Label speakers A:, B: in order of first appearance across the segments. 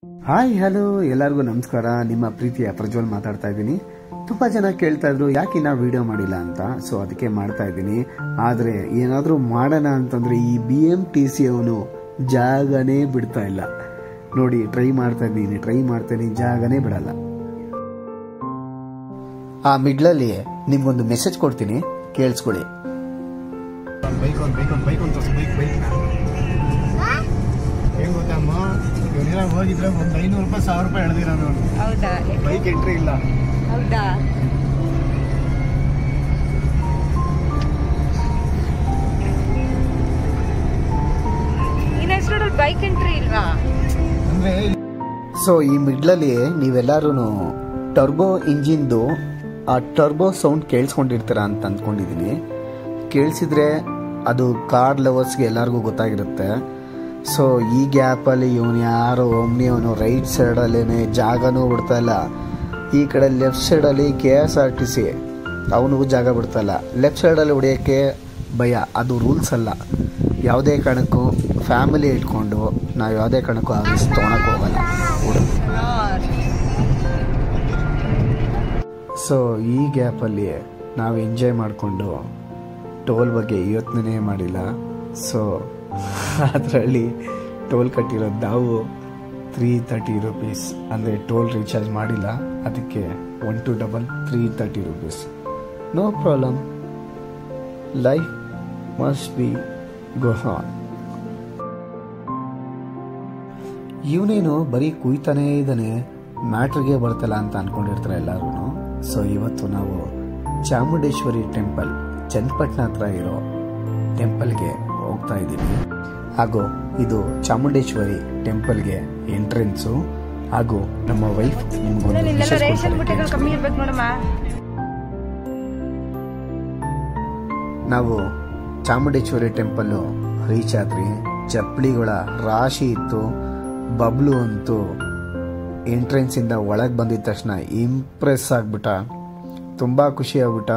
A: Hi hello ಎಲ್ಲರಿಗೂ ನಮಸ್ಕಾರ. ನಿಮ್ಮ ಪ್ರೀತಿಯ ಪ್ರಜ್ವಲ್ ಮಾತಾಡ್ತಾ ಇದ್ದೀನಿ. ತುಂಬಾ ಜನ ಕೇಳ್ತಾ ಇದ್ರು ಯಾಕೆ ನಾ ವಿಡಿಯೋ ಮಾಡಿಲ್ಲ ಅಂತ. ಸೊ ಅದಕ್ಕೆ ಮಾಡ್ತಾ ಇದ್ದೀನಿ. ಆದ್ರೆ ಏನಾದ್ರೂ ಮಾಡೋಣ ಅಂತಂದ್ರೆ ಈ BMTC ಅವನು ಜಾಗನೇ ಬಿಡ್ತಾ ಇಲ್ಲ ನೋಡಿ. ಟ್ರೈ ಮಾಡ್ತೀನಿ ಜಾಗನೇ ಬಿಡಲ್ಲ. ಆ ಮಿಡ್ಲಲ್ಲಿ ನಿಮ್ಗೊಂದು ಮೆಸೇಜ್ ಕೊಡ್ತೀನಿ, ಕೇಳಿಸ್ಕೊಳ್ಳಿ.
B: ಬೈಕ್ ಹೆಂಗ್ ಗೊತ್ತಮ್ಮ, ಇವನೇನ ಹೋಗಿದ್ರೆ ಒಂದು 500 ರೂಪಾಯಿ 1000 ರೂಪಾಯಿ ಎಳ್ದಿರ ನೋಡಿ.
C: ಹೌದಾ?
B: ಬೈಕ್ ಎಂಟ್ರಿ ಇಲ್ಲ.
C: ಹೌದಾ? ಈ ನೆಕ್ಸ್ಟ್ ರೋಡಲ್ಲಿ ಬೈಕ್ ಎಂಟ್ರಿ ಇಲ್ವಾ?
B: ಅಂದ್ರೆ
A: ಸೊ ಈ ಮಿಡ್ಲಲ್ಲಿ ನೀವೆಲ್ಲರೂ ಟರ್ಬೋ ಇಂಜಿನ್ದು ಆ ಟರ್ಬೋ ಸೌಂಡ್ ಕೇಳಿಸ್ಕೊಂಡಿರ್ತೀರ ಅಂತ ಅಂದ್ಕೊಂಡಿದ್ದೀನಿ. ಕೇಳಿಸಿದ್ರೆ ಅದು ಕಾರ್ ಲವರ್ಸ್ಗೆ ಎಲ್ಲರಿಗೂ ಗೊತ್ತಾಗಿರುತ್ತೆ. ಸೊ ಈ ಗ್ಯಾಪಲ್ಲಿ ಇವನು ಯಾರೋ ಒಮ್ನಿಯವನು ರೈಟ್ ಸೈಡಲ್ಲೇ ಜಾಗನೂ ಬಿಡ್ತಾ ಇಲ್ಲ. ಈ ಕಡೆ ಲೆಫ್ಟ್ ಸೈಡಲ್ಲಿ KSRTC ಅವನಿಗೂ ಜಾಗ ಬಿಡ್ತಾ ಇಲ್ಲ. ಲೆಫ್ಟ್ ಸೈಡಲ್ಲಿ ಹೊಡೆಯೋಕ್ಕೆ ಭಯ, ಅದು ರೂಲ್ಸ್ ಅಲ್ಲ. ಯಾವುದೇ ಕಾರಣಕ್ಕೂ ಫ್ಯಾಮಿಲಿ ಇಟ್ಕೊಂಡು ನಾವು ಯಾವುದೇ ಕಾರಣಕ್ಕೂ ಆ ರಿಸ್ಕ್ ತೊಗೊಳಕ್ಕೆ ಹೋಗಲ್ಲ. ಸೊ ಈ ಗ್ಯಾಪಲ್ಲಿ ನಾವು ಎಂಜಾಯ್ ಮಾಡಿಕೊಂಡು ಟೋಲ್ ಬಗ್ಗೆ ಯೋಚನೆ ಮಾಡಿಲ್ಲ. ಸೊ ಅದರಲ್ಲಿ ಟೋಲ್ ಕಟ್ಟಿರೋದು ನಾವು 330 ರೂಪೀಸ್, ಅಂದರೆ ಟೋಲ್ ರೀಚಾರ್ಜ್ ಮಾಡಿಲ್ಲ. ಅದಕ್ಕೆ 123330 rupees. No problem, life must be go on. ಇವನೇನು ಬರೀ ಕುಯ್ತಾನೇ ಇದ್ದಾನೆ, ಮ್ಯಾಟ್ರಿಗೆ ಬರ್ತಲ್ಲ ಅಂತ ಅನ್ಕೊಂಡಿರ್ತಾರೆ ಎಲ್ಲರೂ. ಸೊ ಇವತ್ತು ನಾವು ಚಾಮುಂಡೇಶ್ವರಿ ಟೆಂಪಲ್ ಚನ್ನಪಟ್ಟಣ ಹತ್ರ ಇರೋ ಟೆಂಪಲ್ಗೆ ಹೋಗ್ತಾ ಇದ್ದೀವಿ. ಹಾಗೂ ಇದು ಚಾಮುಂಡೇಶ್ವರಿ ಟೆಂಪಲ್ಗೆ ಎಂಟ್ರೆನ್ಸು. ಹಾಗೂ ನಮ್ಮ ವೈಫ್ ನಾವು ಚಾಮುಂಡೇಶ್ವರಿ ಟೆಂಪಲ್ಲು ರೀಚ್ ಆದ್ರಿ. ಚಪ್ಪಲಿಗಳ ರಾಶಿ ಇತ್ತು. ಬಬ್ಲು ಅಂತೂ ಎಂಟ್ರೆನ್ಸ್ ಇಂದ ಒಳಗೆ ಬಂದಿದ ತಕ್ಷಣ ಇಂಪ್ರೆಸ್ ಆಗ್ಬಿಟ್ಟ, ತುಂಬಾ ಖುಷಿ ಆಗ್ಬಿಟ್ಟ.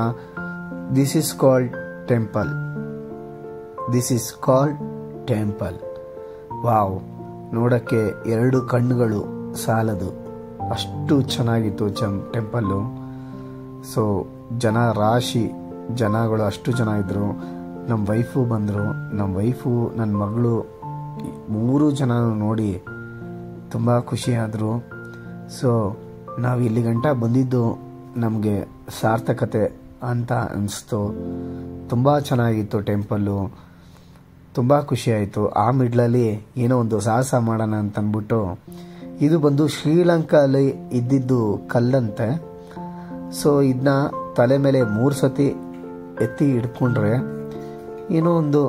A: This is called temple. Wow, ನೋಡಕ್ಕೆ 2 ಕಣ್ಣುಗಳು ಸಾಲದು, ಅಷ್ಟು ಚೆನ್ನಾಗಿತ್ತು ಟೆಂಪಲ್ಲು. ಸೊ ಜನಗಳು ಅಷ್ಟು ಜನ ಇದ್ರು. ನಮ್ಮ ವೈಫು ಬಂದರು. ನಮ್ಮ ವೈಫು, ನನ್ನ ಮಗಳು, 3 ಜನ ನೋಡಿ ತುಂಬ ಖುಷಿಯಾದರು. ಸೊ ನಾವು ಇಲ್ಲಿ ಗಂಟ ಬಂದಿದ್ದು ನಮಗೆ ಸಾರ್ಥಕತೆ ಅಂತ ಅನಿಸ್ತು. ತುಂಬ ಚೆನ್ನಾಗಿತ್ತು ಟೆಂಪಲ್ಲು, ತುಂಬ ಖುಷಿಯಾಯಿತು. ಆ ಮಿಡ್ಲಲ್ಲಿ ಏನೋ ಒಂದು ಸಾಹಸ ಮಾಡೋಣ ಅಂತ ಅಂದ್ಬಿಟ್ಟು, ಇದು ಬಂದು ಶ್ರೀಲಂಕಾದಲ್ಲಿ ಇದ್ದಿದ್ದು ಕಲ್ಲಂತೆ. ಸೊ ಇದನ್ನ ತಲೆ ಮೇಲೆ 3 ಸತಿ ಎತ್ತಿ ಹಿಡ್ಕೊಂಡ್ರೆ ಏನೋ ಒಂದು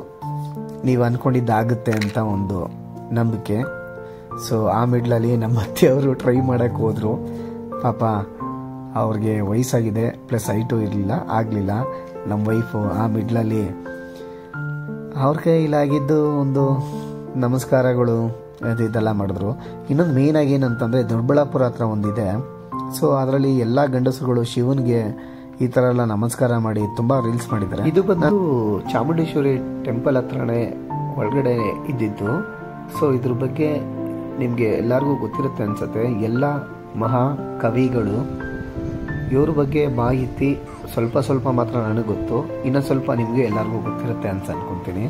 A: ನೀವು ಅಂದ್ಕೊಂಡಿದ್ದಾಗುತ್ತೆ ಅಂತ ಒಂದು ನಂಬಿಕೆ. ಸೊ ಆ ಮಿಡ್ಲಲ್ಲಿ ನಮ್ಮ ಅತ್ತೆಯವರು ಟ್ರೈ ಮಾಡೋಕ್ಕೆ ಹೋದರು. ಪಾಪ ಅವ್ರಿಗೆ ವಯಸ್ಸಾಗಿದೆ, ಪ್ಲಸ್ ಹೈಟು ಆಗಲಿಲ್ಲ. ನಮ್ಮ ವೈಫು ಆ ಮಿಡ್ಲಲ್ಲಿ ಅವ್ರ ಕೈಲಾಗಿದ್ದು ಒಂದು ನಮಸ್ಕಾರಗಳು ಇದೆಲ್ಲ ಮಾಡಿದ್ರು. ಇನ್ನೊಂದು ಮೇಯ್ನಾಗಿ ಏನಂತಂದರೆ ದೊಡ್ಡಬಳ್ಳಾಪುರ ಹತ್ರ ಒಂದಿದೆ. ಸೊ ಅದರಲ್ಲಿ ಎಲ್ಲ ಗಂಡಸರುಗಳು ಶಿವನಿಗೆ ಈ ಥರ ಎಲ್ಲ ನಮಸ್ಕಾರ ಮಾಡಿ ತುಂಬ ರೀಲ್ಸ್ ಮಾಡಿದ್ದಾರೆ. ಇದು ಬಂದು ಚಾಮುಂಡೇಶ್ವರಿ ಟೆಂಪಲ್ ಹತ್ರನೇ ಒಳಗಡೆ ಇದ್ದಿದ್ದು. ಸೊ ಇದ್ರ ಬಗ್ಗೆ ನಿಮಗೆ ಎಲ್ಲರಿಗೂ ಗೊತ್ತಿರುತ್ತೆ ಅನ್ಸುತ್ತೆ. ಎಲ್ಲ ಮಹಾಕವಿಗಳು ಇವ್ರ ಬಗ್ಗೆ ಮಾಹಿತಿ ಸ್ವಲ್ಪ ಮಾತ್ರ ನನಗೆ ಗೊತ್ತು, ಇನ್ನೊಂದು ಸ್ವಲ್ಪ ನಿಮಗೆ ಎಲ್ಲರಿಗೂ ಗೊತ್ತಿರುತ್ತೆ ಅಂತ ಅನ್ಕೊತೀನಿ.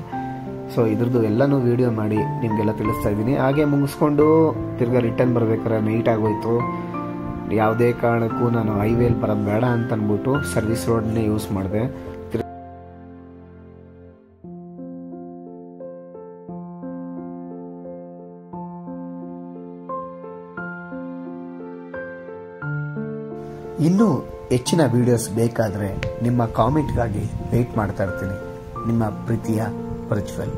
A: ಸೊ ಇದ್ರದ್ದು ಎಲ್ಲನೂ ವಿಡಿಯೋ ಮಾಡಿ ನಿಮಗೆಲ್ಲ ತಿಳಿಸ್ತಾ ಇದ್ದೀನಿ. ಹಾಗೆ ಮುಗಿಸ್ಕೊಂಡು ತಿರ್ಗಾ ರಿಟರ್ನ್ ಬರ್ಬೇಕಾದ್ರೆ ನೈಟ್ ಆಗೋಯ್ತು. ಯಾವುದೇ ಕಾರಣಕ್ಕೂ ನಾನು ಹೈವೇಲಿ ಬರೋದು ಬೇಡ ಅಂತ ಅಂದ್ಬಿಟ್ಟು ಸರ್ವಿಸ್ ರೋಡ್ನೇ ಯೂಸ್ ಮಾಡಿದೆ. ಇನ್ನೂ ಹೆಚ್ಚಿನ ವಿಡಿಯೋಸ್ ಬೇಕಾದರೆ ನಿಮ್ಮ ಕಾಮೆಂಟ್ಗಾಗಿ ವೆಯ್ಟ್ ಮಾಡ್ತಾ ಇರ್ತೀನಿ. ನಿಮ್ಮ ಪ್ರೀತಿಯ ಪ್ರಜ್ವಲ್.